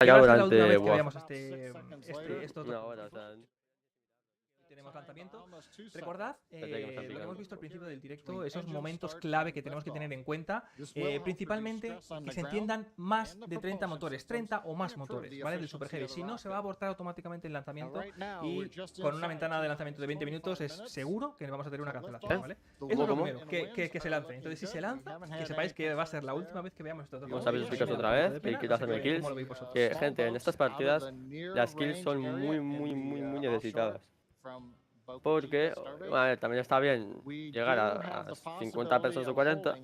Ya va a ser la última durante vez que veamos estos una dos hora, o puntos. sea, Tenemos lanzamiento. Recordad espérate que me están lo que hemos picando. visto al principio del directo, esos momentos clave que tenemos que tener en cuenta, principalmente que se entiendan más de 30 motores, 30 o más motores, ¿vale? Del Super Heavy. Si no, se va a abortar automáticamente el lanzamiento y con una ventana de lanzamiento de 20 minutos es seguro que vamos a tener una cancelación, ¿vale? Eso es lo ¿Cómo? primero, que se lance. Entonces, si se lanza, que sepáis que va a ser la última vez que veamos estos dos Vamos a ver juegos. si explicas otra vez, que quiero hacerme kills. ¿Cómo lo veis vosotros? Que, gente, en estas partidas las kills son muy necesitadas. Porque, vale, también está bien llegar a 50 pesos o 40.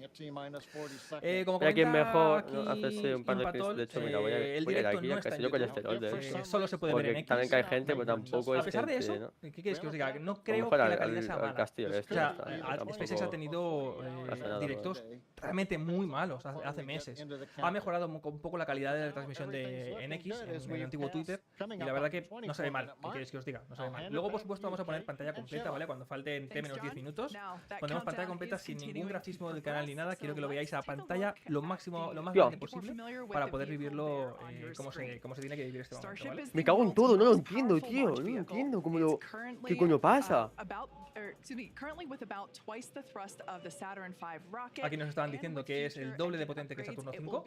Como Mira quién comenta mejor, ¿no? Hacerse un aquí par de kills. De Impatol, hecho, mira, voy a el ir directo aquí, no ya está casi en no YouTube, colesterol, de hecho. solo se puede ver en Porque X. también que hay gente, pues tampoco A es pesar de gente, eso, ¿no? ¿qué quieres que os diga? No A lo creo mejor que la calidad sea al mala. castillo O este, sea, SpaceX ha tampoco tenido pasa nada, directos realmente muy malos hace meses. Ha mejorado un poco la calidad de la transmisión en X, en el antiguo Twitter, y la verdad que no se ve mal. ¿Qué queréis que os diga? No se ve mal. Luego, por supuesto, vamos a poner pantalla completa, ¿vale? Cuando falten T-10 minutos, pondremos pantalla completa sin ningún grafismo del canal ni nada. Quiero que lo veáis a pantalla lo más grande posible para poder vivirlo como se tiene que vivir este momento, ¿vale? Me cago en todo, no lo entiendo, tío. No lo entiendo. ¿Qué coño pasa? Aquí nos estaban diciendo que es el doble de potente que Saturno 5.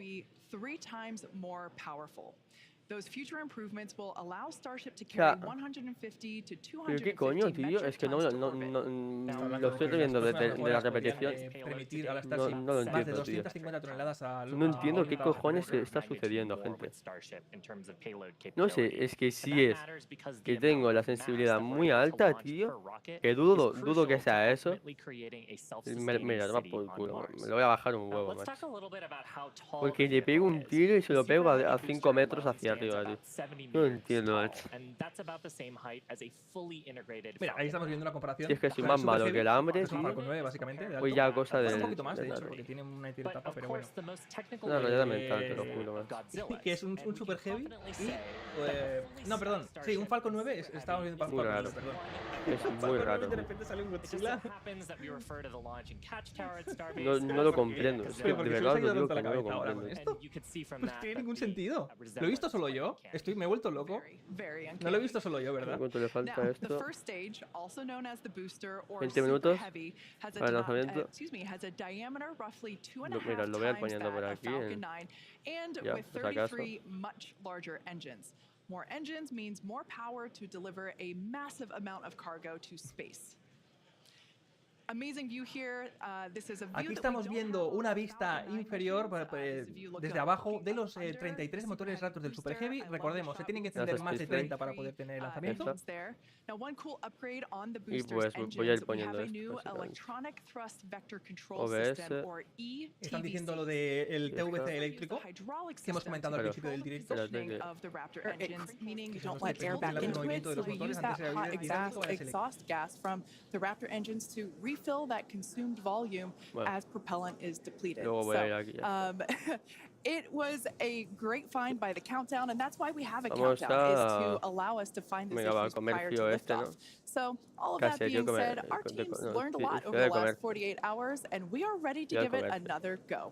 ¿Pero qué coño, tío? Es que no lo estoy viendo de la repetición. Permitir a la No, Starship no lo más de entiendo, tío. 250 toneladas No entiendo qué cojones está sucediendo, gente. No sé, es que si es que tengo la sensibilidad muy alta, tío, que dudo que sea eso. Mira, toma por culo, me lo voy a bajar un huevo, macho. Porque le pego un tiro y se lo pego a 5 metros hacia arriba, tío. No lo entiendo, macho. Mira, ahí estamos viendo una comparación. Si es que soy con más el Super malo Heavy, que el hambre, es un tío. Falcon 9 básicamente, de Pues alto. ya cosa Bueno, un del poquito más, de hecho, nada. porque tiene una etapa, pero bueno. Una rayada mental, te lo juro, macho. Que es un Super Heavy y... no, perdón. Sí, un Falcon 9, estábamos viendo Muy Falcon raro. 9, perdón. Es muy Falcon 9 raro, y de tío. repente sale un Godzilla. No lo comprendo, es que de Porque se os verdad ha ido lo digo tanto que la no lo cabeza ahora con comprendo. esto. Pues tiene ningún sentido. ¿Lo he visto solo yo? Me he vuelto loco. No lo he visto solo yo, ¿verdad? ¿Cuánto le falta a esto? 20 20 minutos para el lanzamiento. Mira, lo voy a ir poniendo por aquí. Ya, por si acaso. More engines means more power to deliver a massive amount of cargo to space. Amazing view here. This is a view Aquí estamos viendo una vista inferior desde abajo de los 33 motores Raptors del Super Heavy. Recordemos, se tienen que encender más de 30 para poder tener el lanzamiento. Y pues voy a ir poniendo esto. OBS. Están diciendo lo del TVC eléctrico que hemos comentado al principio del directo. Don't let air back into it, so we use that hot exhaust gas from the Raptor engines to refill that consumed volume as propellant is depleted. It was a great find by the countdown, and that's why we have a countdown, is to allow us to find this issues prior to liftoff. So, all of that being said, our teams learned a lot over the last 48 hours, and we are ready to give it another go.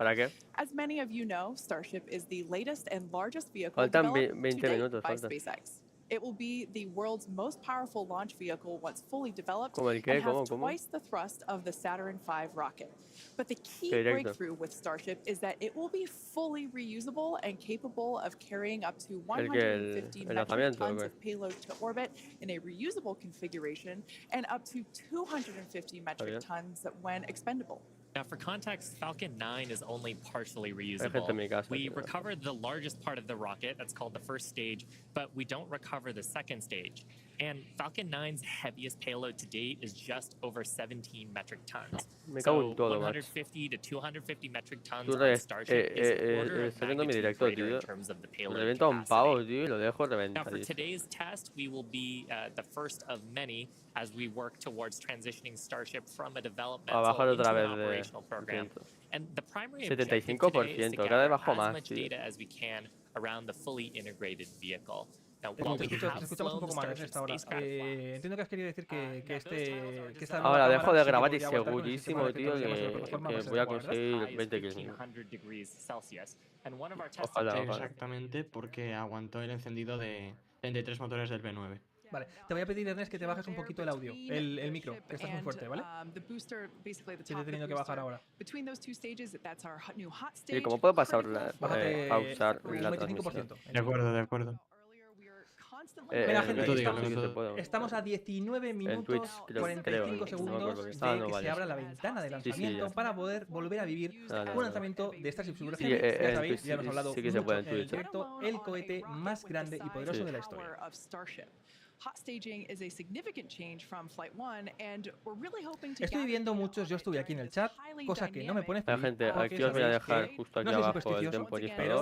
As many of you know, Starship is the latest and largest vehicle developed to date by SpaceX. It will be the world's most powerful launch vehicle once fully developed and have twice the thrust of the Saturn V rocket. But the key breakthrough with Starship is that it will be fully reusable and capable of carrying up to 150 metric tons of payload to orbit in a reusable configuration and up to 250 metric tons when expendable. Now, for context, Falcon 9 is only partially reusable. We recovered the largest part of the rocket, that's called the first stage, but we don't recover the second stage. And Falcon 9's heaviest payload to date is just over 17 metric tons. So 150 to 250 metric tons on Starship is an order of magnitude greater in terms of the payload capacity. Now, for today's test, we will be the first of many as we work towards transitioning Starship from a developmental into an operational program. And the primary objective today is to gather as much data as we can around the fully integrated vehicle. Now, Te while we escuchamos have un flown the poco mal en Starship esta hora. spacecraft flight, Entiendo que has querido decir que esta nueva Ahora dejo cámara de sí que grabar y podría aguantar con el sistema segurísimo, de efectos tío, de llamas de la plataforma que base voy de a agua, ¿verdad? conseguir high is 20 kills. 1500 degrees Celsius. And one of our test Ojalá, Sí, ojalá. exactamente, porque aguantó el encendido de 33 motores del B9. Vale, te voy a pedir, Ernest, que te bajes un poquito el audio, el micro, que estás muy fuerte, ¿vale? Te he tenido que bajar ahora. ¿Y cómo puedo pasar Bájate pausar un la 25%. transmisión? De acuerdo, de acuerdo. Mira, gente, tú digas, sí que se tú- puede. estamos a 19 En Twitch minutos creo, 45 no me segundos acuerdo. de No, que vale. se abra la ventana de Sí, lanzamiento ya. para poder volver a vivir No, un lanzamiento de Starship Super Sí, Heavy. Ya en sabéis, Twitch ya hemos hablado sí que se mucho puede en en el Twitch. directo, el cohete más grande y poderoso Sí. de la historia. Estoy viendo muchos, yo estuve aquí en el chat, cosa que no me pone feliz. Gente, porque aquí os voy a sabéis dejar que justo aquí no soy abajo el supersticioso, pero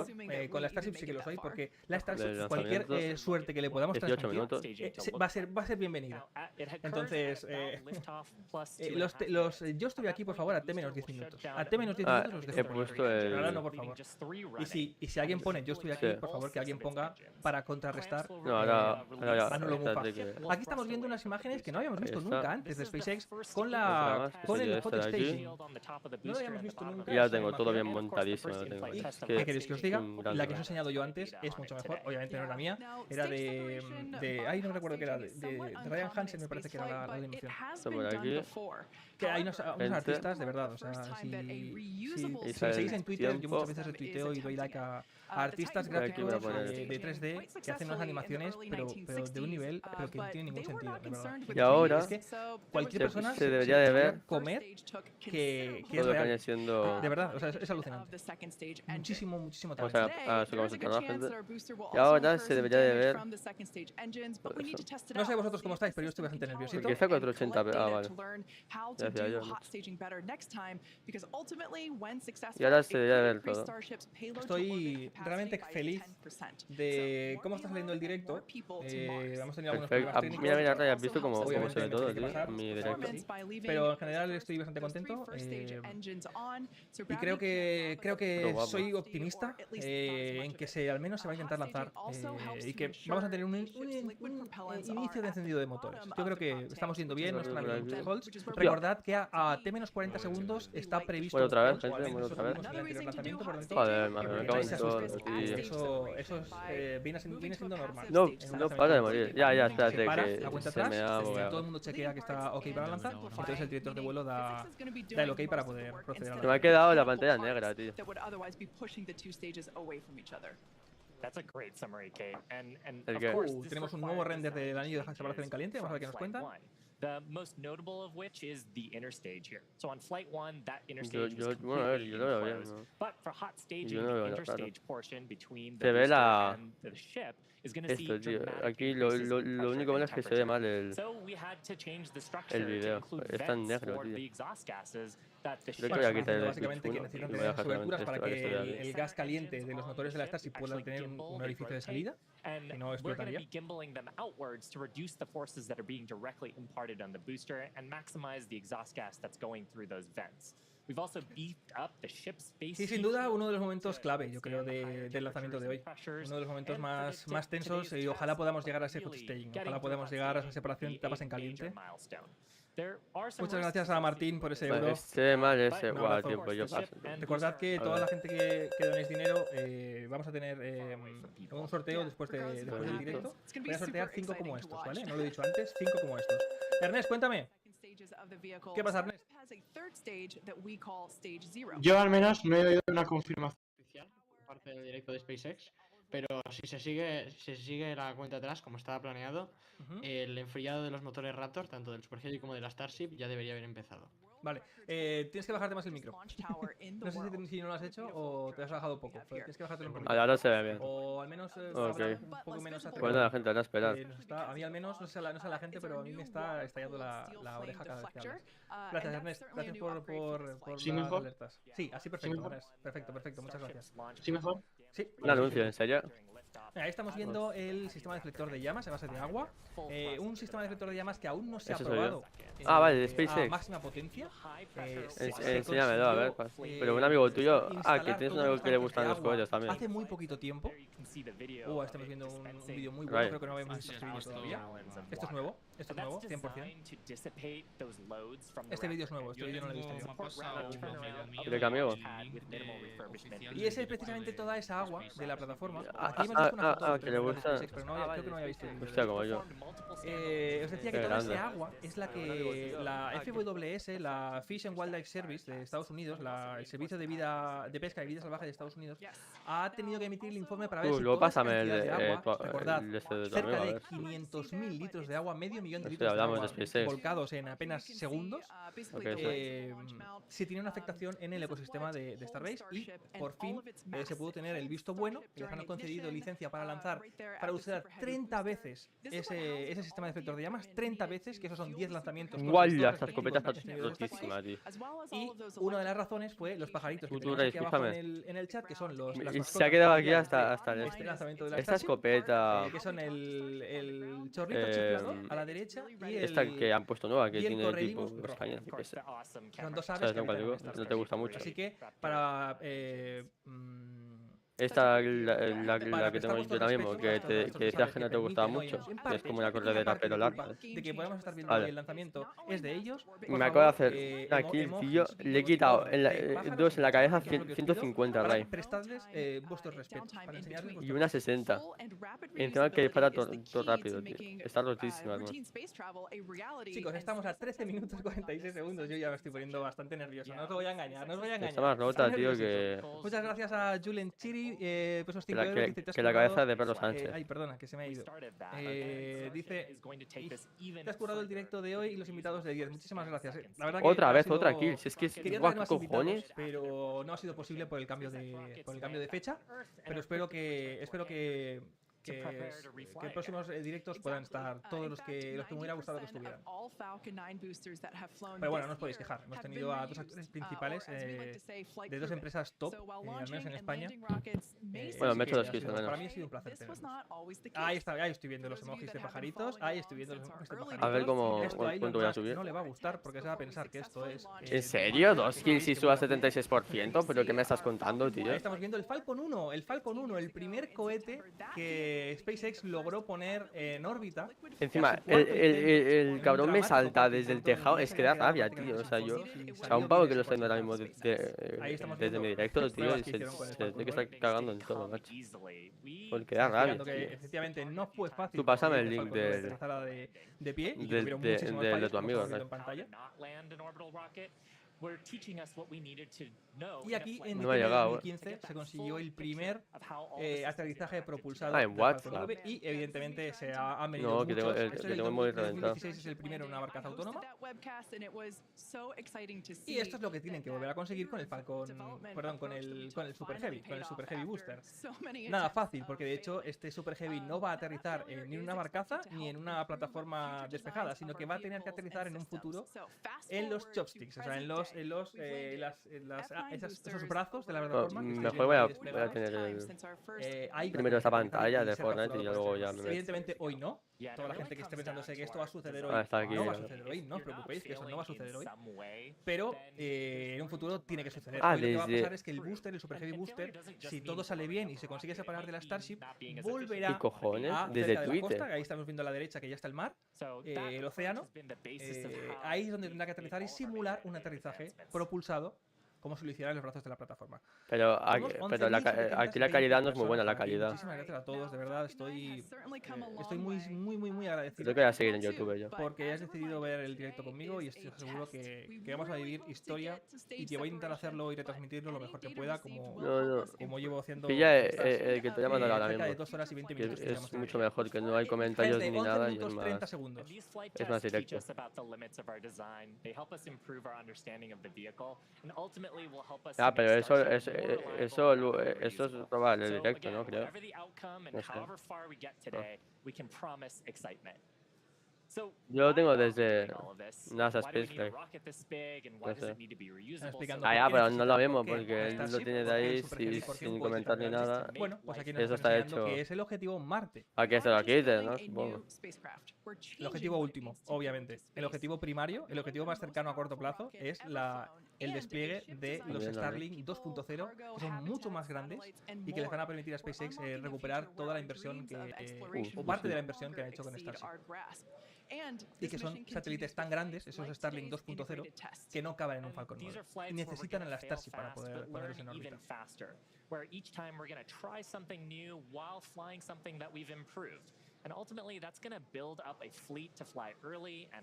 temporizador con la Starship sí que lo soy, porque la Starship, del cualquier lanzamiento. suerte que le podamos 18 transmitir, minutos. va a ser bienvenida. Entonces, yo estuve aquí, por favor, a T-10 minutos. A T-10 minutos los dejo. He puesto el... Ahora no, por favor. Y si alguien pone yo estoy aquí, por favor, que alguien ponga para contrarrestar No, ahora ya. Manolo Mufa. espérate que- Aquí estamos viendo unas imágenes que no habíamos visto Ahí está. nunca antes de SpaceX con Además, con el este hot de aquí. staging. No lo habíamos visto nunca. Ya es tengo todo bien imaginario. montadísimo. Lo tengo. ¿Y Es qué queréis que os diga? un La grande. que os he enseñado yo antes es mucho mejor. Obviamente no era mía. Era ay, no recuerdo qué era. De Ryan Hansen me parece que era la animación. Esto por aquí. Que hay unos artistas, de verdad. O sea, si me seguís en Twitter, yo muchas veces retuiteo y doy like a artistas Aquí voy a gráficos poner. de 3D que hacen unas animaciones, pero de un nivel pero que no tiene ningún sentido, de verdad. Y ahora Es que cualquier persona se debería de ver comer que es todo lo que viene real. siendo... De verdad, o sea, es alucinante. Muchísimo O talento. sea, sacamos el canal, gente. Y ahora se debería de ver... No sé vosotros cómo estáis, pero yo estoy bastante nerviosito. Porque está 480, vale. Ya decía yo, ¿no? Y ahora se debería de ver todo. Estoy realmente feliz de cómo está saliendo el directo. Hemos tenido algunos Perfecto. problemas técnicos. Mira, Raya, has visto cómo se Obviamente ve me todo, tiene que tío. pasar, En mi claro directo. que sí. Pero en general estoy bastante contento. Y creo que soy optimista en que al menos se va a intentar lanzar y que vamos a tener un inicio de encendido de motores. Yo creo que estamos yendo bien, no están habiendo muchos holds. Recordad que a T-40 segundos está previsto. Bueno, otra vez, un hold, gente, o al menos bueno, otra eso vez. tuvimos en el anterior lanzamiento, por lo tanto, Joder, me cago no en se todo, asusten. tío. Eso viene siendo normal. No, En un no lanzamiento para de de morir. cohete. Ya, Se espérate, para, que a cuenta se me atrás, ha todo el bugueado. mundo chequea que está ok para lanzar, entonces el director de vuelo da el ok para poder proceder a Se me ha lanzar. quedado la pantalla negra, tío. That's a great summary, Kate. And ¿El of qué? course, this Tenemos un nuevo requires render del anillo de some separación en caliente, vamos a ver qué nos from cuentan. Flight 1. The most notable of which is the interstage here. So on Flight 1, that interstage was Bueno, a ver, completely yo lo veo bien, enclosed. ¿no? But for hot staging, Yo no the veo nada interstage portion between Se the ve booster la... and the ship is going to see Esto, tío. dramatic Aquí increases in lo único pressure malo and es que se ve temperature. mal el... So we had to change the structure to video. include Es tan vents negro, for tío. the exhaust gases that the Creo ship que voy a Están quitar haciendo el básicamente que Twitch necesitan 1 y voy a tener dejar aberturas solamente para esto, para que se vea que bien. el gas caliente de los motores de la Starship pueda tener un orificio de salida. And Si no, we're going to explotaría. be gimbaling them outwards to reduce the forces that are being directly imparted on the booster and maximize the exhaust gas that's going through those vents. We've also beefed up the ship's space. Sí, sin duda, uno de los momentos clave, yo creo, del lanzamiento de hoy. Uno de los momentos más tensos y ojalá podamos llegar a ese hot staging. Ojalá podamos llegar a esa separación de etapas en caliente. Muchas gracias a Martín por ese euro. Este mal ese, Un guau, abrazo. tío, pues yo paso. Recordad que toda la gente que donéis dinero, vamos a tener un sorteo después del directo. Voy a sortear 5 como estos, ¿vale? No lo he dicho antes, 5 como estos. Ernest, cuéntame. ¿Qué pasa, Ernest? Yo al menos no he oído una confirmación oficial por parte del directo de SpaceX, pero si se sigue la cuenta atrás, como estaba planeado, el enfriado de los motores Raptor, tanto del Super Heavy como de la Starship, ya debería haber empezado. Vale, tienes que bajarte más el micro. No sé si no lo has hecho o te has bajado poco, pero tienes que bajártelo un poquito. Ahora se ve bien. O al menos Ok. un poco menos Pues acercado. nada, gente, ahora a esperar. A mí al menos, no sé a la gente, pero a mí me está estallando la oreja cada vez que hablas. Gracias, Ernest. Gracias por ¿Sí, las mejor? alertas. Sí, así perfecto, mejor? Ernest. Perfecto, muchas gracias. ¿Sí mejor? Sí. Un anuncio, ¿en serio? Ahí estamos viendo el sistema deflector de llamas a base de agua. Un sistema deflector de llamas que aún no se ha probado vale, de a SpaceX. máxima potencia. Enséñamelo, a ver. Pero un amigo tuyo. Que tienes un amigo que le gustan los cohetes también. Hace muy poquito tiempo. Estamos viendo un vídeo muy bueno. Creo que no habíamos visto este vídeo todavía. Esto es nuevo, 100%. Este vídeo es nuevo, este vídeo no lo he visto yo. ¿De qué amigo? Y ese es precisamente toda esa agua de la plataforma. Aquí hemos visto una foto que le gusta. pero creo que no había visto el vídeo. Hostia, como yo. Os decía que toda esa agua es la que la FWS, la Fish and Wildlife Service de Estados Unidos, el servicio de pesca y vida salvaje de Estados Unidos, ha tenido que emitir el informe para ver si luego toda esa pásame cantidad de agua, recordad, de tu amigo, cerca a de ver. 500.000 litros de agua, medio millón de Hostia, litros de hablamos agua de SpaceX. volcados en apenas segundos, Ok, si tiene una afectación en el ecosistema de Starbase, y por fin se pudo tener el visto bueno y les han concedido licencia para lanzar, para usar 30 veces ese sistema de efectos de llamas, 30 veces, que esos son 10 lanzamientos. Guau, esta escopeta está rotísima, tío. Y una de las razones fue los pajaritos que Tú, tenemos aquí abajo fíjame. en el chat, que son las Y mascotas se ha quedado aquí oficiales hasta de este lanzamiento de la esta Starship, escopeta. que son el chorrito chiflador a la derecha y Esta que han puesto nueva, que y el tiene tipo correlimos rojo. cañas, yo qué sé. Son dos aves ¿Sabes que lo que habitan en digo? esta No te Starship. gusta mucho. Así que para Esta, la para que prestar tengo yo vuestro ahora mismo, respeto que a estos decías chavales que no que te gustaba permiten mucho, en que es parte, como una pequeña corredera parte pero de larga. culpa de que podamos estar viendo Vale. hoy el lanzamiento es de ellos. Por Me acabo de favor, hacer aquí el tío, le he quitado dos en la cabeza 150 para Ray prestadles vuestros respetos, para enseñarles y vuestros una respetos. 60. Y encima que dispara todo rápido, tío. Está rotísima, hermano. Chicos, estamos a 13 minutos 46 segundos. Yo ya me estoy poniendo bastante nervioso. No os voy a engañar, no os voy a engañar. Está más rota, Estoy tío, nervioso. que Muchas gracias a Julen Chiri, pues esos 5 la, euros que te has que la currado. cabeza de Pedro Sánchez. Ay, perdona, que se me ha ido. Dice, te has currado el directo de hoy y los invitados de 10. Muchísimas gracias. La verdad que Otra ha vez, sido- otra kill. Si es que Quería guau, traer ¿qué más invitados, cojones? pero no ha sido posible por el cambio de fecha. Pero espero que próximos directos puedan estar todos los que me hubiera gustado que estuvieran. Pero bueno, no os podéis quejar. Hemos tenido a dos actores principales de dos empresas top, al menos en España. Bueno, me he así hecho los que kills, al menos. para mí ha sido un placer tenerlos. Ahí estoy viendo los emojis de pajaritos. Ahí estoy viendo los emojis de pajaritos. A ver cómo Esto a Elon cuánto voy a Musk subir. no le va a gustar porque se va a pensar que esto es... ¿En serio? ¿2 kills y suba 76%? ¿Pero qué me estás contando, tío? Ahí estamos viendo el Falcon 1, el primer cohete que SpaceX logró poner en órbita. Encima, el cabrón me salta desde el tejado. Es que da rabia, tío. O sea, un pavo que lo está viendo ahora mismo desde mi directo, tío. Y se tiene que estar cagando en todo, macho. Porque da rabia, Que tío. efectivamente no fue fácil. Tú pásame el que link Falcon 9 del- aterrizara de pie y que del- tuvieron de- muchísimos del de fallos, tu como amigo, estamos viendo en ¿sabes? pantalla. Y aquí en No ha diciembre de llegado, 2015 se consiguió el primer aterrizaje propulsado Ah, en del WhatsApp. Falcon 9 y evidentemente han venido No, que tengo muchos. el- Este que es tengo el móvil reventado. 2016 es el primero en una barcaza autónoma. Y esto es lo que tienen que volver a conseguir con el Falcon, perdón, con el Super Heavy, con el Super Heavy Booster. Nada fácil, porque de hecho este Super Heavy no va a aterrizar ni en una barcaza ni en una plataforma despejada, sino que va a tener que aterrizar en un futuro en los chopsticks, o sea, en esos brazos de la plataforma. que estáis Mejor viendo voy ahí a desplegados. tener Hay primero esa bastante pantalla y de ser Fortnite y capturados luego por ya Starship. me meto. Evidentemente hoy no. Toda la gente que esté pensándose que esto va a suceder hoy, está aquí, no va a ¿no? suceder hoy, no os preocupéis, que eso no va a suceder hoy. Pero en un futuro tiene que suceder. Ah, Hoy lo que va a desde- pasar es que el booster, el Super Heavy Booster, si todo sale bien y se consigue separar de la Starship, volverá ¿Qué cojones? a Desde cerca de la Twitter. costa, ahí estamos viendo a la derecha que ya está el mar, el océano. Ahí es donde tendrá que aterrizar y simular un aterrizaje propulsado como si lo hiciera en los brazos de la plataforma. Pero Somos aquí la calidad no es muy buena, la personas. calidad. Muchísimas gracias a todos, de verdad, estoy muy agradecido. Creo que voy a seguir en YouTube yo. Porque has decidido ver el directo conmigo y estoy seguro que vamos a vivir historia y que voy a intentar hacerlo y retransmitirlo lo mejor que pueda, como llevo haciendo Pilla el que te voy a mandar ahora cerca de mismo. 2 horas y 20 Que minutos. que es llevamos mucho aquí. mejor, que no hay comentarios Gente, ni 11 nada y es minutos 30 más. segundos. Es más directo. Ah, pero eso es probar el directo, ¿no? Creo. No sé. Yo lo tengo desde NASA Space Flight. No sé. Explicando Ah, por ya, qué pero no lo necesitamos mismo por qué un porque él lo Starship, tiene de por qué el ahí Super Heavy, por qué un sin cohete comentar ni hiperrealista. nada. Bueno, pues aquí Y nos eso están está enseñando hecho que es el objetivo Marte. para que se lo quite, ¿no? Supongo. El objetivo último, obviamente. El objetivo primario, el objetivo más cercano a corto plazo, es el despliegue de los También, Starlink 2.0, que son mucho más grandes y que les van a permitir a SpaceX recuperar toda la inversión o parte de la inversión que han hecho con Starship. Y que son satélites tan grandes, esos Starlink 2.0, que no caben en un Falcon 9 y necesitan en la Starship para poder ponerlos en órbita.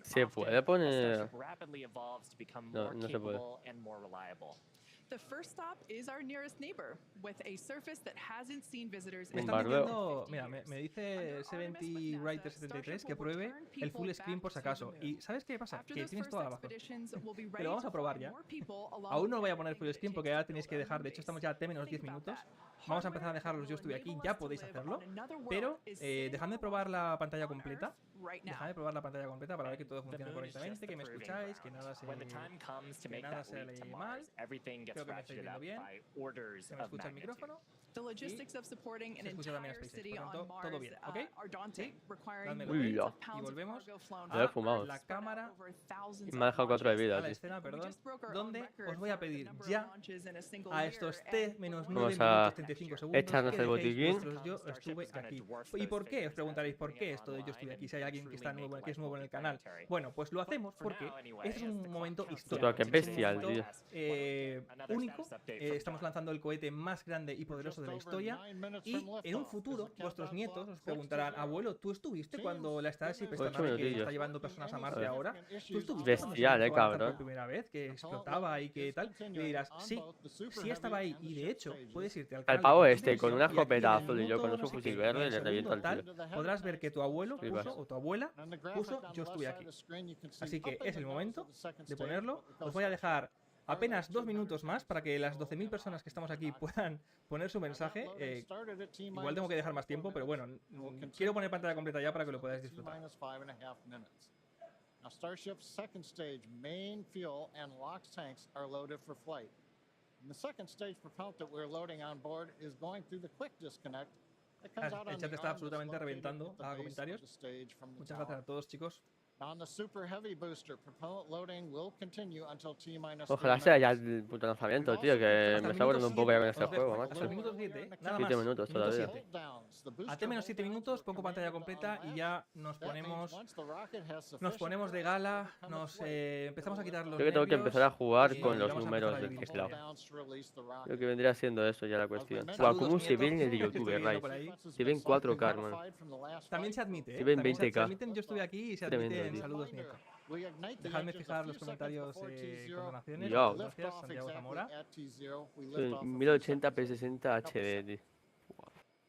¿Se puede poner? No, no se puede. The first stop is our nearest neighbor, with a surface that hasn't seen visitors Me in están Bombardeo. diciendo, mira, me dice 70 Writer 73 que pruebe el full screen por si acaso. Y ¿sabes qué pasa? Que tienes toda la razón. Que lo vamos a probar ya. Aún no voy a poner full screen porque ya tenéis que dejar, de hecho estamos ya a T-10 minutos. Vamos a empezar a dejarlos, yo estuve aquí, ya podéis hacerlo. Pero dejadme probar la pantalla completa. Dejadme probar la pantalla completa para ver que todo funciona correctamente, que me escucháis, que nada se lee mal. Creo que me estáis viendo bien. ¿Se me escucha el micrófono? The logistics of supporting an Se escucha también entire SpaceX, city por on tanto, todo Mars bien, ¿ok? are daunting, requiring Dádmelo. Uy, millions ya. of Y pounds of volvemos cargo flown Me he upward fumado. and la spread cámara over thousands Me ha dejado of 4 de launches. vida, a la tío. escena, We perdón, just broke our own donde record os voy a for the pedir number of ya launches in a single a year, estos and T-9 Vamos minutos a 35 segundos echarnos que el dejéis botiquín. vuestros yo estuve aquí. ¿Y por qué? Os preguntaréis por qué esto de yo estuve aquí, si hay alguien que está nuevo, que es nuevo en el canal. Bueno, pues lo hacemos porque este es un momento histórico. Qué Es un bestial, momento, tío. único. Estamos lanzando el cohete más grande y poderoso de la historia y en un futuro vuestros nietos os preguntarán, abuelo, ¿tú estuviste cuando la Starship, esta 8 nave que minutillos. está llevando personas a Marte ver. ahora? ¿Tú estuviste cuando se Bestial, intentó lanzar cabrón. por primera vez, que explotaba y que tal? Y me dirás, sí estaba ahí y de hecho puedes irte al Al canal pavo de este con Conclusión una y aquí en escopeta el azul y yo con minuto un no sé fusil qué, verde en y el le reviento segundo al tal, tío. podrás ver que tu abuelo Flipas. puso o tu abuela puso yo estuve aquí. Así que es el momento de ponerlo. Os voy a dejar apenas 2 minutos más para que las 12.000 personas que estamos aquí puedan poner su mensaje. Igual tengo que dejar más tiempo, pero bueno, quiero poner pantalla completa ya para que lo podáis disfrutar. Now, Starship's second stage main fuel and LOX tanks are loaded for flight. And the second stage propellant that we're loading on board is going through the quick disconnect that comes out El on chat the está arm that's absolutamente located reventando. at the Haga base of comentarios. the stage from the Muchas tower. gracias a todos, chicos. On the super heavy booster, propellant loading will continue until T-minus 3 Ojalá sea ya minutes. el puto lanzamiento, tío, que Hasta me el está volviendo un poco ya con este juego, hasta el macho. minuto 7, nada 7 más. minutos Minuto todavía. 7. A T-menos 7 minutos pongo pantalla completa y ya nos ponemos de gala, empezamos a quitar los Creo que tengo que empezar a jugar y con los vamos a empezar números a del vivir teclado. historia. Creo que vendría siendo eso ya la cuestión. Guau, Saludos, ¿cómo se ve en nietos, el que YouTube, estoy viendo por right? ahí. Se ve en 4K, hermano. También se admite, Se ve en También 20K. se admiten, yo estuve aquí y se Tremendo, admiten tío. saludos, nietos. Dejadme fijar los comentarios con donaciones. Yo. Muchas gracias, Santiago Zamora. 1080 p60 HD, tío.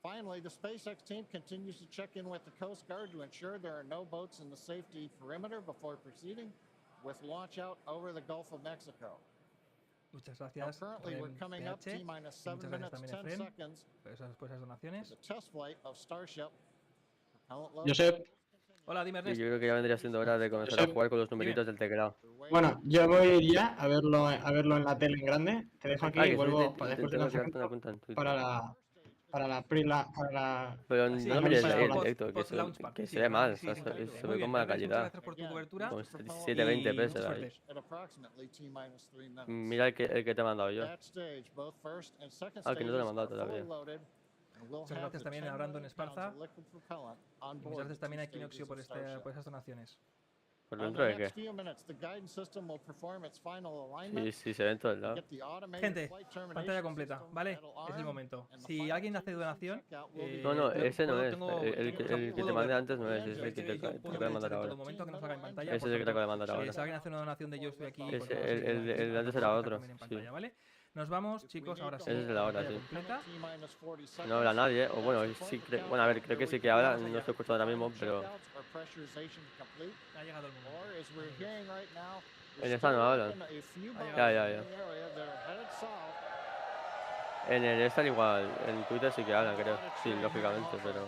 Finally, the SpaceX team continues to check in with the Coast Guard to ensure there are no boats in the safety perimeter before proceeding with launch out over the Gulf of Mexico. Muchas gracias. Currently, we're coming up T-minus 7 minutes, 10 seconds por esas donaciones. the test flight of Starship. Josep, Hola, dime Sí, Ernest. yo creo que ya vendría siendo hora de comenzar a jugar con los numeritos del teclado. bueno, yo voy a ir ya a verlo en la tele en grande. Te dejo aquí Ah, y que vuelvo después del tengo que crearte lanzamiento una cuenta en Twitter. para la Pero Sí, no mires para ahí en post- directo, que se ve mal, o sea, se ve con mala calidad. Muchas gracias por tu cobertura. Con 720p se ve ahí. At approximately T-minus 3 minutes. Mira el que te he mandado yo. That stage, both first and second Ah, que no te lo he stages mandado are fully todavía. loaded, and we'll Muchas have gracias the también 10 a Brandon million pounds Esparza. of liquid propellant on Y muchas board gracias the también a two Equinoxio stages por, of Starship. por esas donaciones. ¿Por On dentro the de qué? next few minutes, the guidance system will perform its final alignment. Sí, se ve en todos lados. Get the automated Gente, flight termination pantalla completa, system ¿vale? that'll Es el arm, momento. and the Si final alguien hace cruise donación, checkout will be No, no, ese no es. tengo- El que te puedo mandé verlo. antes no es. Es el que te Yo acabo puedo de ver el mandar chat en ahora. todo momento que no salga en pantalla. Ese es el que te acabo de mandar ahora. Si alguien hace una donación de yo estoy aquí, Ese, pues vamos a seguir el de aquí, antes para era que otro, también en sí. pantalla, ¿vale? Nos vamos, chicos, ahora sí. Ese es el de ahora, pantalla sí. completa. T-minus 40 No habla seconds. nadie, o bueno, sí, bueno, a ver, creo que sí que habla, no estoy escuchando ahora mismo, pero Checkouts or pressurization complete. Ha llegado el momento. Or as we're hearing right now, en esta no hablan. Ya, ya, ya. En el están igual, en Twitter sí que hablan, creo. Sí, lógicamente, pero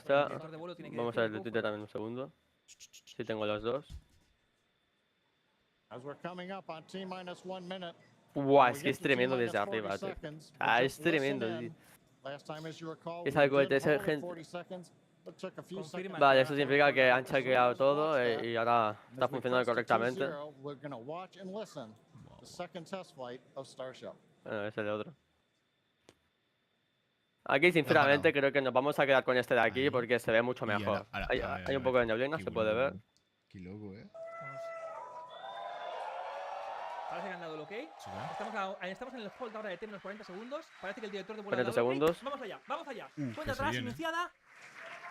está. director de vuelo tiene que Vamos a ver el de decir Twitter también un segundo. Si tengo los dos. Buah, es que es tremendo desde arriba, tío. Ah, es tremendo, tío. Es algo de ser gente. Confirma. Vale, eso significa que han chequeado todo y ahora está funcionando correctamente. Bueno, es el otro. Aquí, sinceramente, creo que nos vamos a quedar con este de aquí porque se ve mucho mejor. Hay un poco de neblina, se puede ver. Qué loco, Parece que han dado el ok. Estamos en el hold ahora de T menos 40 segundos. Parece que el director de vuelo 40 ha dado el ok. segundos. Vamos allá, vamos allá. Que Cuenta se atrás, viene. iniciada.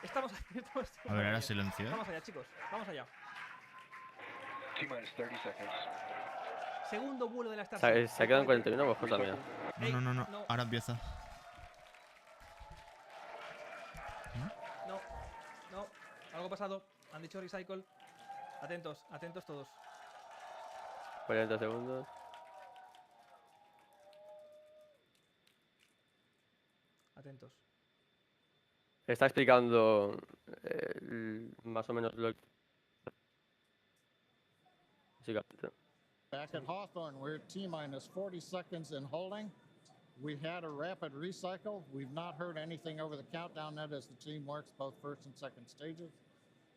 Estamos A ver, ahora silenciado. Vamos allá, chicos. Vamos allá. T-30 seconds. Segundo vuelo de la starship. Se quedan 41, pues cosa mía. No. Ahora empieza. No. Algo ha pasado. Han dicho recycle. Atentos todos. 40 segundos. Atentos. Está explicando más o menos lo que... Back at Hawthorne, we're at T-minus 40 seconds in holding. We had a rapid recycle. We've not heard anything over the countdown net as the team works both first and second stages.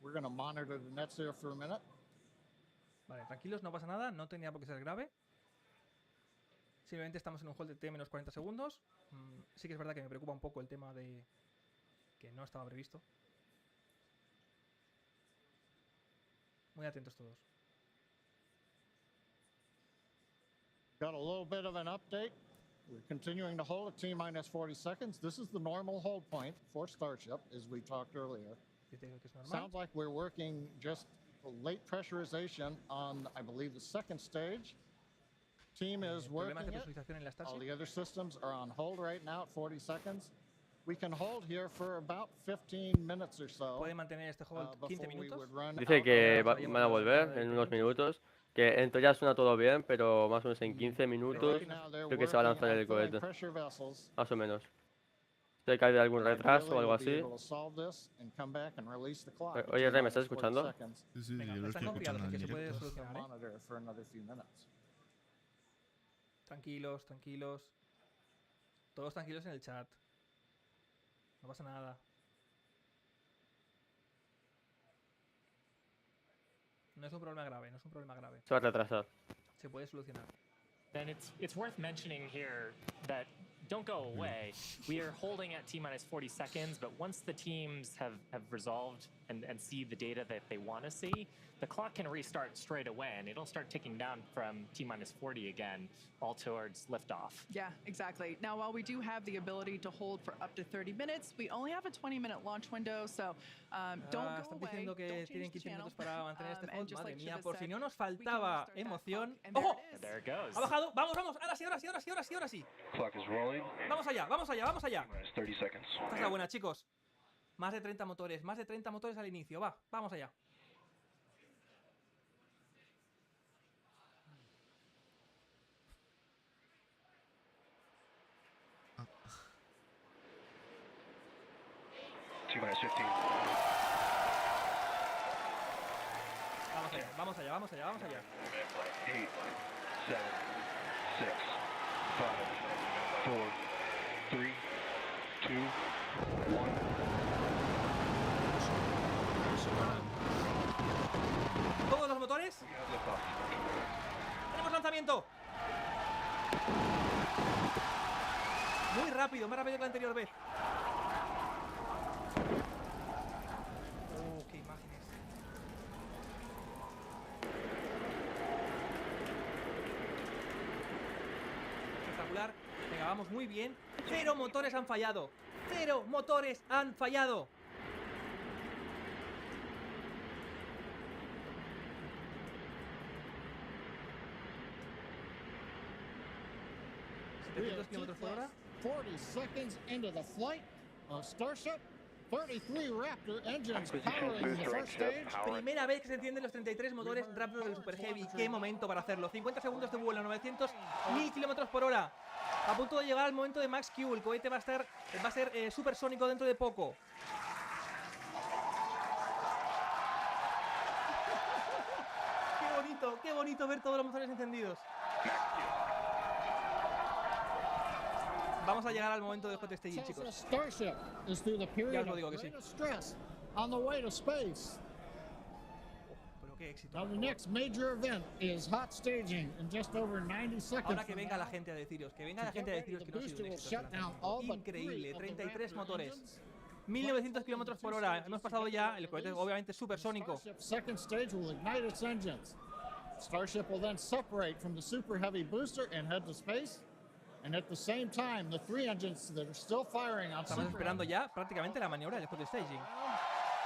We're going to monitor the nets here for a minute. Vale, tranquilos, no pasa nada, no tenía por qué ser grave. Simplemente estamos en un hold de T menos 40 segundos. Sí que es verdad que me preocupa un poco el tema de que no estaba previsto. Muy atentos todos. Got a little bit of an update. We're continuing to hold at T-minus 40 seconds. This is the normal hold point for Starship, as we talked earlier. Sounds like we're working just late pressurization on, I believe, the second stage. Team is working it. All the other systems are on hold right now at 40 seconds. We can hold here for about 15 minutes or so. Puede mantener este hold 15 minutos. Dice que van a volver en unos minutos. Que en teoría suena todo bien, pero más o menos en 15 minutos creo que se va a lanzar el cohete. Más o menos. Si hay algún retraso o algo así. Oye, Rey, ¿me estás escuchando? Sí, yo lo estoy escuchando en directo. Tranquilos. Todos tranquilos en el chat. No pasa nada. No es un problema grave, Se va a retrasar. Se puede solucionar. Then it's worth mentioning here that don't go away. We are holding at T-minus 40 seconds, but once the teams have resolved and see the data that they want to see, the clock can restart straight away and it'll start ticking down from T-minus 40 again, all towards liftoff. Yeah, exactly. Now, while we do have the ability to hold for up to 30 minutes, we only have a 20-minute launch window, so don't go están away. diciendo que Don't tienen change the 15 minutos channel. para mantener este hold. Madre Like mía, Shiva por si said, no nos we can faltaba restart that emoción. clock, and there ¡Ojo! it is. There it goes. Ha bajado. Vamos. Ahora sí. Clock is rolling. Vamos allá. T-minus 30 seconds. Esta es la buena, chicos. Más de 30 motores al inicio. Vamos allá. T-minus 15. Vamos allá. 8, 7, 6, 5, 4, 3, 2, 1. Todos los motores. Tenemos lanzamiento. Muy rápido, más rápido que la anterior vez. Qué imágenes. Espectacular. Venga, vamos muy bien. 0 motores han fallado. 0 motores han fallado. Kilómetros por hora. 40 seconds into the flight of Starship. 33 Raptor engines powering the first stage. Primera vez que se encienden los 33 motores Raptor del Super Heavy. Qué momento para hacerlo. 50 segundos de vuelo, 900.000 kilómetros por hora. A punto de llegar al momento de Max Q. El cohete va a ser supersónico dentro de poco. Qué bonito ver todos los motores encendidos. Vamos a llegar al momento de hot staging, chicos. Starship is through the period of greatest stress on the way to space. Pero qué éxito. Now the next major event is hot staging in just over 90 seconds. Ahora que venga la gente a deciros, que venga la gente a deciros que no ha sido un éxito. Increíble, 33 motores. 1900 kilómetros por hora. Hemos pasado ya el cohete, obviamente supersónico. Second stage will ignite its engines. Starship will then separate from the super heavy booster and head to space. And at the same time, the 3 engines that are still firing on Estamos esperando ya prácticamente la maniobra del hot staging.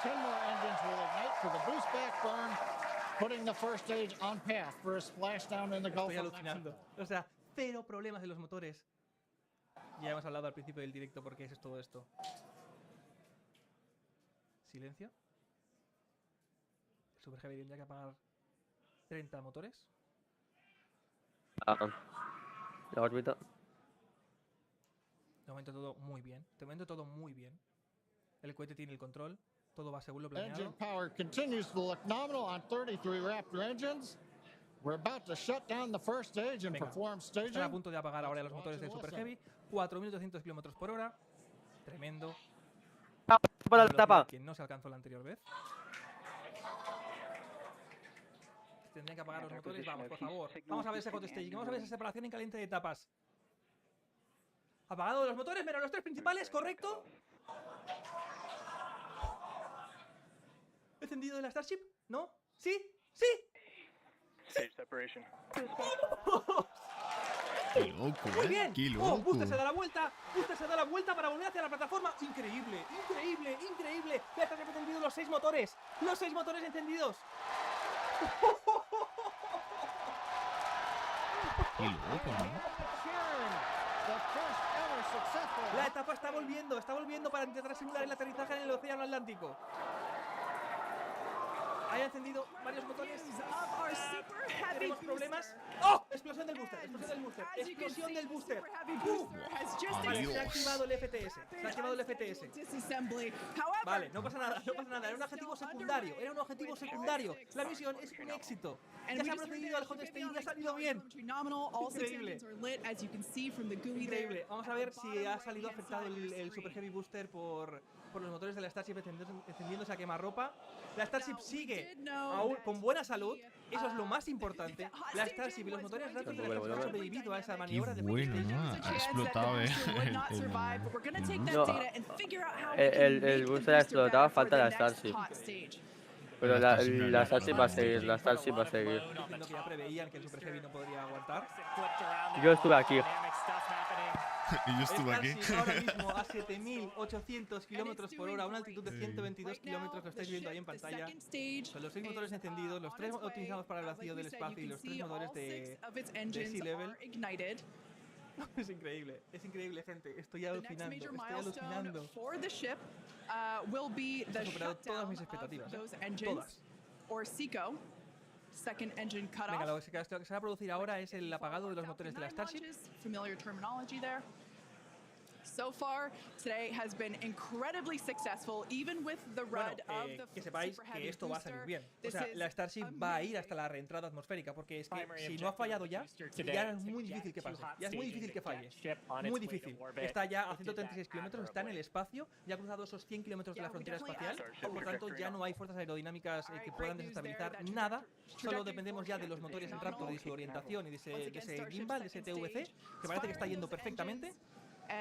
10 more engines will ignite for the boost back burn, putting the first stage on path for a splashdown in the Gulf Estoy of alucinando. O sea, cero problemas en los motores. Ya hemos hablado al principio del directo porque es todo esto. Silencio. El Super Heavy tendría que apagar 30 motores. La órbita. De momento todo muy bien. De momento todo muy bien. El cohete tiene el control. Todo va según lo planeado. Engine power continues to look nominal on 33 Raptor engines. We're about to shut down the first stage and perform staging. Están a punto de apagar ahora los motores del Super Heavy. 4.200 kilómetros por hora. Tremendo. Para la tapa. Que no se alcanzó la anterior vez. Tendrían que apagar los motores. Vamos, por favor. Vamos a ver ese hot staging. Vamos a ver esa separación en caliente de etapas. Apagado los motores, menos los 3 principales, ¿correcto? ¿Encendido de la Starship? ¿No? ¿Sí? ¡Sí! Stage separation. Qué loco, Muy bien. Qué Oh, loco. Booster se da la vuelta. Booster se da la vuelta para volver hacia la plataforma. Increíble, increíble, increíble. Ya están encendidos los 6 motores. Los 6 motores encendidos. Qué loco, ¿no? La etapa está volviendo para intentar simular el aterrizaje en el océano Atlántico. Hay encendido varios motores. Tenemos problemas. ¡Oh! Explosión del booster, explosión del booster, explosión del booster. Vale, se ha activado el FTS. Se ha activado el FTS. Vale, no pasa nada, no pasa nada. Era un objetivo secundario, era un objetivo secundario. La misión es un éxito. Ya se ha procedido al hot staging y ha salido bien. Increíble. Increíble. Vamos a ver si ha salido afectado el Super Heavy Booster por los motores de la Starship encendiéndose a quemarropa. La Starship sigue aún con buena salud. Eso es lo más importante. La Starship y los motores Raptor de la Starship han sobrevivido a esa maniobra de bueno, ¿no? Ha explotado, No, el booster ha explotado, falta la Starship. Pero la Starship va a seguir, la Starship va a seguir. Diciendo que ya preveían que el Super Heavy no podría aguantar. Yo estuve aquí. Y yo estuve aquí. Ahora mismo a 7.800 kilómetros por hora, a una altitud de 122 kilómetros, lo estáis viendo ahí en pantalla. Son los 6 motores encendidos, los 3 utilizados para el vacío del espacio y los 3 motores de Sea Level. Es increíble, gente. Estoy alucinando, estoy alucinando. Ha superado todas mis expectativas, todas. Venga, lo que se va a producir ahora es el apagado de los motores de la Starship. So far, today has been incredibly successful, even with the rud of the que sepáis que esto va a salir bien. O sea, la Starship va a ir hasta la reentrada atmosférica, porque es que si no ha fallado ya es muy difícil que pase. Ya es muy difícil que falle. Muy difícil. Está ya a 136 kilómetros, está en el espacio, ya ha cruzado esos 100 kilómetros de la frontera espacial. Por tanto, ya no hay fuerzas aerodinámicas que puedan desestabilizar nada. Solo dependemos ya de los motores en Raptor, de su orientación y de ese gimbal, de ese TVC, que parece que está yendo perfectamente. Y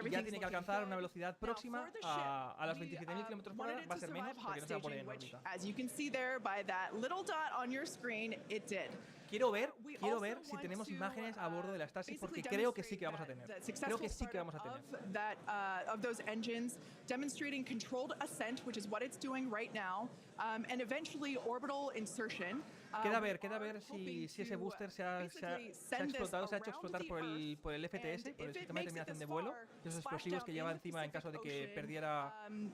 ya tiene que alcanzar una velocidad próxima a las 27.000 km por hora. Va a ser menos porque no se va a poner en órbita. Quiero ver si tenemos imágenes a bordo de la Starship, porque creo que sí que vamos a tener. Creo que sí que vamos a tener. Queda ver si ese booster se ha explotado, se ha hecho explotar por el FTS, por el sistema de terminación de vuelo, esos explosivos que lleva encima en caso de que perdiera el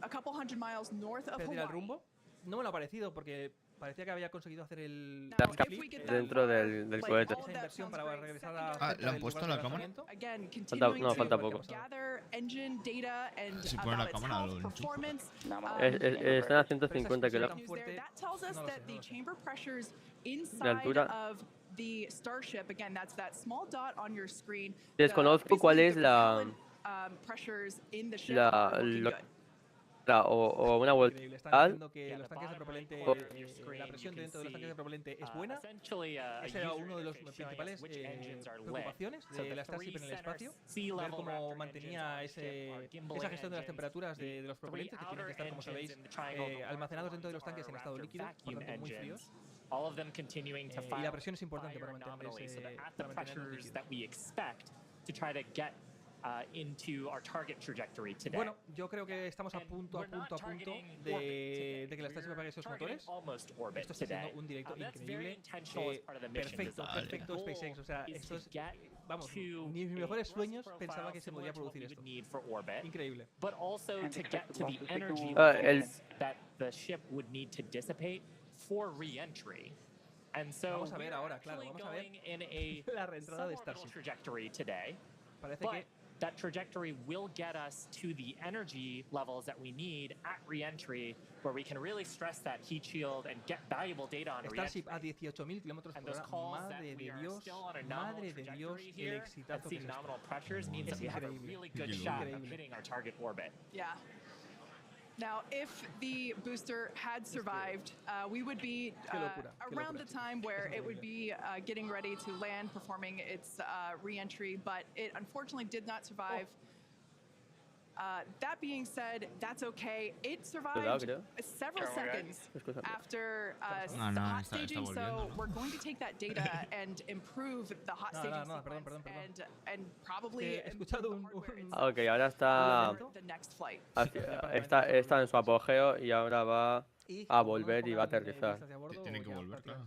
rumbo. No me lo ha parecido porque parecía que había conseguido hacer el flip dentro del cohete. Esa inversión para regresar a ¿le han puesto la cámara? Falta poco. Si pone la cámara lo enchufa. Están a 150 kilómetros de altura. the starship, again, that's that small dot on your screen. Desconozco cuál es Pressures in the ship are looking good. o una vuelta. Increíble. Están diciendo que los tanques de propelente, la presión dentro de los tanques de propelente es buena. Ese era uno de los principales preocupaciones de la Starship en el espacio. Ver cómo mantenía esa gestión de las temperaturas de los propelentes, que tienen que estar, como sabéis, almacenados dentro de los tanques en estado líquido, por tanto muy fríos. Y la presión es importante para mantener líquido. Bueno, yo creo que estamos a punto de que la Starship apague esos motores. Esto está siendo un directo increíble. Perfecto SpaceX. O sea, esto es, vamos, ni mis mejores sueños pensaba que se podría producir esto. Increíble. Vamos a ver ahora, claro, vamos a ver la reentrada de Starship. Parece que that trajectory will get us to the energy levels that we need at re-entry, where we can really stress that heat shield and get valuable data on Starship a 18.000 kilómetros por hora. Madre de Dios, el exitazo que es esto. Es increíble. Yeah. Now, if the booster had survived, we would be around the time where it would be getting ready to land, performing its re-entry, but it unfortunately did not survive. That being said, that's okay. It survived several seconds after hot staging, so we're going to take that data and improve the hot staging sequence and probably Ok, ahora está en su apogeo y ahora va a volver y va a aterrizar. Tiene que volver, claro.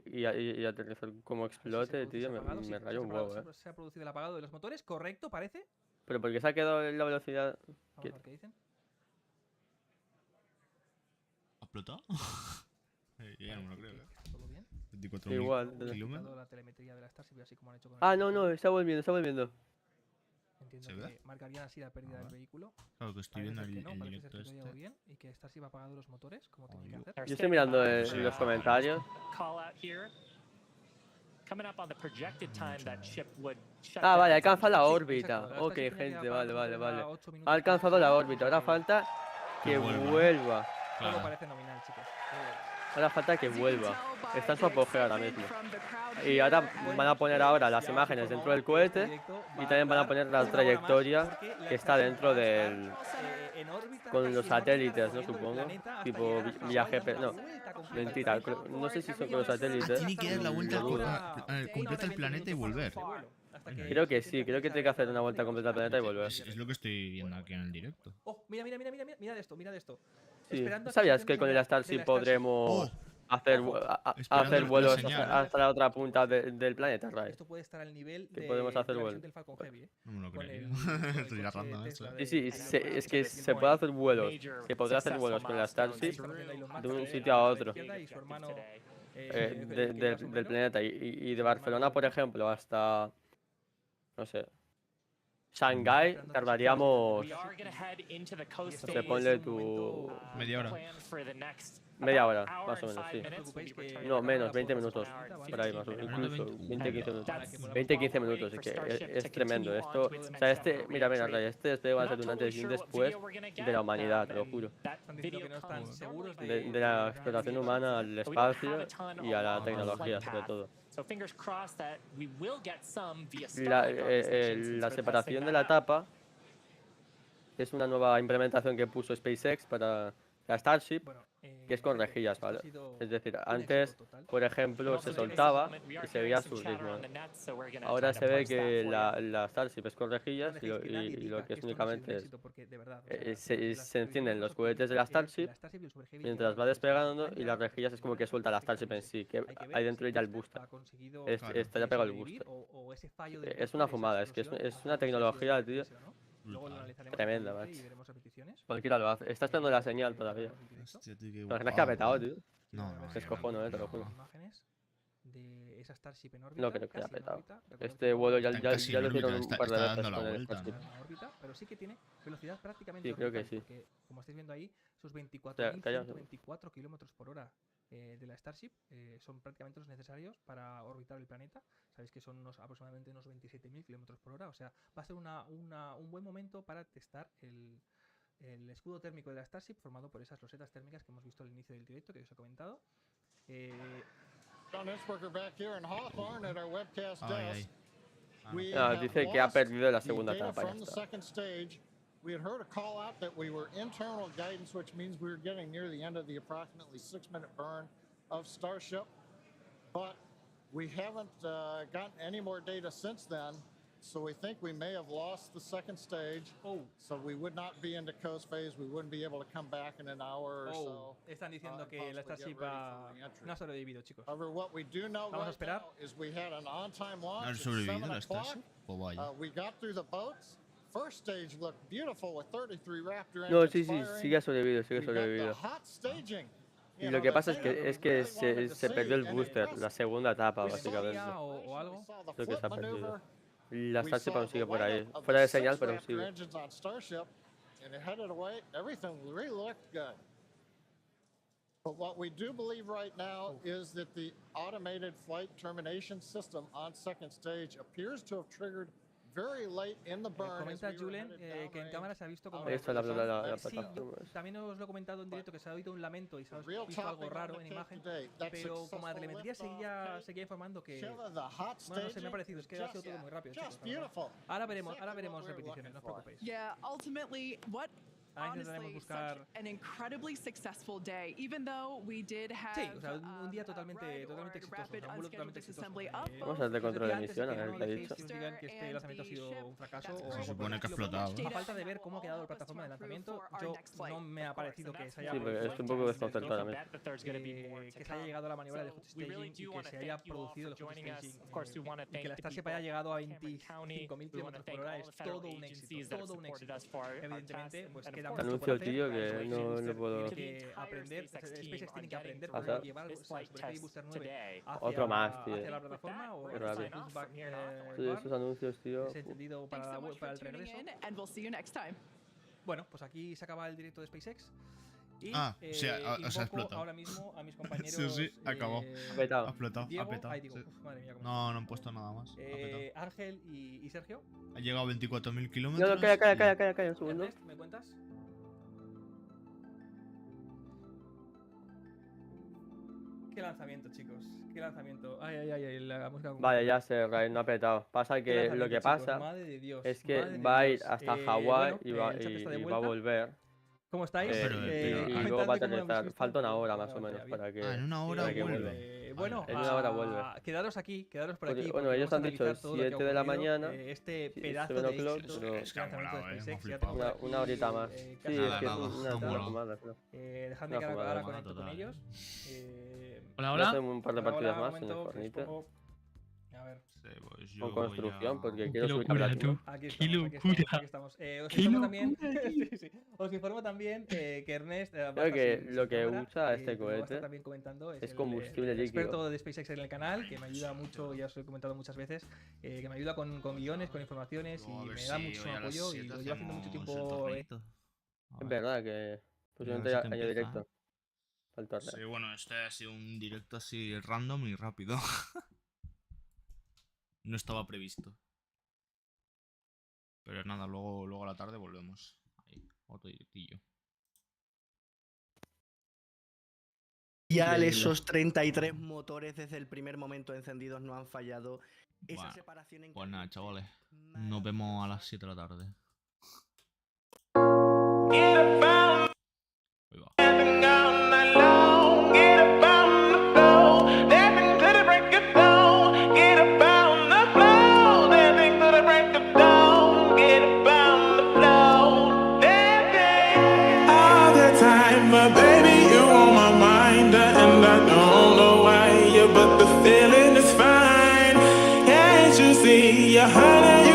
Y aterrizar como explote, tío, me rayó un huevo, Se ha producido el apagado de los motores, ¿correcto? Parece. ¿Pero por qué se ha quedado en la velocidad? Vamos a ver qué dicen. ¿Ha explotado? Ya no me lo creo, ¿Todo bien? 24.000 Igual. kilómetros. La telemetría de la Starship, así como han hecho con No, está volviendo. Entiendo que marcarían así la pérdida del vehículo. Claro, que estoy viendo el directo este. bien y que Starship ha apagado los motores, como tenía que hacer. Yo estoy mirando los comentarios. Vale, alcanza la órbita. Ok, gente, vale. Ha alcanzado la órbita, ahora falta que vuelva. Todo parece nominal, chicos. Ahora falta que vuelva. Está en su apogeo ahora mismo. Y ahora van a poner ahora las imágenes dentro del cohete y también van a poner la trayectoria que está dentro del... con los satélites, ¿no? Supongo. Tipo viaje... No, mentira. No sé si son con los satélites. Tiene que dar la vuelta completa al planeta y volver. Creo que sí, creo que tiene que hacer una vuelta completa al planeta y volver. Es lo que estoy viendo aquí en el directo. Oh, mira de esto. Sí. ¿Sabías que con el Starship podremos hacer vuelos hasta la otra punta del planeta, Ray? Esto puede estar al nivel que podemos hacer vuelos. Del Falcon Heavy, No me lo creo. Estoy agarrando eso. Sí, es que se puede hacer vuelos. Se podrá hacer vuelos con la Starship de un sitio a otro del planeta. Y de Barcelona, por ejemplo, hasta... no sé... Shanghái tardaríamos, no sé, ponle tu... Media hora, más o menos, sí. No, menos, 20 minutos, por ahí más o menos, incluso 20-15 minutos. 20-15 minutos, es que es tremendo. Esto, o sea, mira, Ray, este va a ser un antes y un después de la humanidad, te lo juro. De la exploración humana al espacio y a la tecnología, sobre todo. La separación de la tapa es una nueva implementación que puso SpaceX para la Starship, que es con rejillas, ¿vale? Es decir, antes, por ejemplo, se soltaba y se veía su ritmo. Ahora se ve que la Starship es con rejillas y lo que es únicamente se encienden los cohetes de la Starship mientras va despegando y las rejillas es como que suelta la Starship en sí, que hay dentro ya el booster. Está ya pegado el booster. Es una fumada, es que es una tecnología, tío. Tremenda, macho. Cualquiera lo hace. Está esperando la señal todavía. ¿Te imaginas que ha petado, tío? No. Es cojono, te lo juro. de esa Starship en órbita. No creo que haya casi en petado. órbita. Recordemos Este que vuelo ya Casi en lo hicieron órbita, un par de está veces dando la con el vuelta, Starship. ¿no? en órbita, pero sí que tiene velocidad prácticamente Sí, creo que orbital, sí. porque como estáis viendo ahí, sus Calla, 24.124 kilómetros por hora de la Starship son prácticamente los necesarios para orbitar el planeta. Sabéis que son aproximadamente unos 27.000 kilómetros por hora, o sea, va a ser un buen momento para testar el escudo térmico de la Starship formado por esas losetas térmicas que hemos visto al inicio del directo, que os he comentado. Dice que ha perdido la segunda etapa. Ya está. We had heard a call out that we were internal guidance, which means we were getting near the end of the approximately 6-minute burn of Starship. But we haven't gotten any more data since then. So we think we may have lost the second stage. So we would not be into coast phase. We wouldn't be able to come back in an hour or so. Están diciendo que la Starship no ha sobrevivido, chicos. However, what we do know Vamos a esperar. is we had an on-time launch. ¿No ha sobrevivido la Starship? Pues vaya. We got through the boats. First stage looked beautiful with 33 Raptor engines No, sí, firing. sigue sobrevivido. We got the hot staging. Y lo que pasa es que se perdió el booster, la segunda etapa, básicamente. O algo. Lo que se ha perdido. La Starship aún sigue por ahí. Fuera de señal, pero sigue. But what we do believe right now is that the automated flight termination system on second stage appears to have triggered very late in the burn. Comenta Julen que en cámara se ha visto como Ahí está la sí, plataforma. también os lo he comentado en directo que se ha oído un lamento y se ha visto algo raro en imagen, pero como la telemetría seguía informando que bueno, no sé, me ha parecido, es que ha sido todo muy rápido, chicos. Ahora veremos repeticiones, no os preocupéis. Yeah, ultimately what honestly such an incredibly successful day, even though we did have sí, o sea, un día totalmente exitoso, un vuelo totalmente exitoso. Vamos a hacer control de emisión, a ver qué ha dicho. Que digan que este lanzamiento ha sido un fracaso o se supone que ha explotado. A falta de ver cómo ha quedado la plataforma de lanzamiento, yo no me ha parecido que se haya estoy un poco desconcertado también. Que se haya llegado a la maniobra de hot staging y que se haya producido el hot staging y que la Starship haya llegado a 25.000 kilómetros por hora es todo un éxito, Evidentemente, pues queda mucho Anuncio el tío que no lo puedo aprender. SpaceX tiene que aprender para llevar el Super Booster 9 otro más, tío. hacia la plataforma o esos anuncios, tío. es entendido para el regreso. Bueno, pues aquí se acaba el directo de SpaceX. Y, o sea, ha explotado. Ahora mismo a mis compañeros. Sí, acabó. Ha explotado. Diego, Madre mía, no han puesto nada más. Ángel y Sergio. Ha llegado a 24.000 kilómetros. No, calla, un segundo. Ernest, ¿me cuentas? Qué lanzamiento, chicos. Qué lanzamiento. Ay, la música. Vale, ya sé, Ray, no ha petado. Pasa que lo que pasa es que va a ir hasta Hawái y va a volver. ¿Cómo estáis? Y luego va a aterrizar. Falta una hora más o menos para que. En una hora vuelve. Bueno, en una hora vuelve. Quedaros por aquí. Bueno, ellos han dicho 7 de la mañana. Este pedazo de éxito pero es que ha molado, una horita más. Sí, es que es una fumada. Dejadme que ahora conecto con ellos. Hola. Hacemos un par de partidas más en el Fortnite. A ver. Con construcción, porque quiero subir a Aquí estamos. Os informo también que Ernest creo que lo que usa este cohete es combustible líquido. Experto de SpaceX en el canal, que me ayuda mucho, ya os lo he comentado muchas veces, que me ayuda con guiones, con informaciones y me da mucho apoyo y lo llevo haciendo mucho tiempo. Es verdad que posiblemente año directo. Sí, bueno, este ha sido un directo así random y rápido. No estaba previsto. Pero nada, luego a la tarde volvemos. Ahí, otro directillo. Ya esos 33 motores desde el primer momento encendidos no han fallado. Esa separación en pues nada, chavales. Nos vemos a las 7 de la tarde. Ahí va. But baby, you on my mind, and I don't know why, but the feeling is fine. Can't you see you're hiding?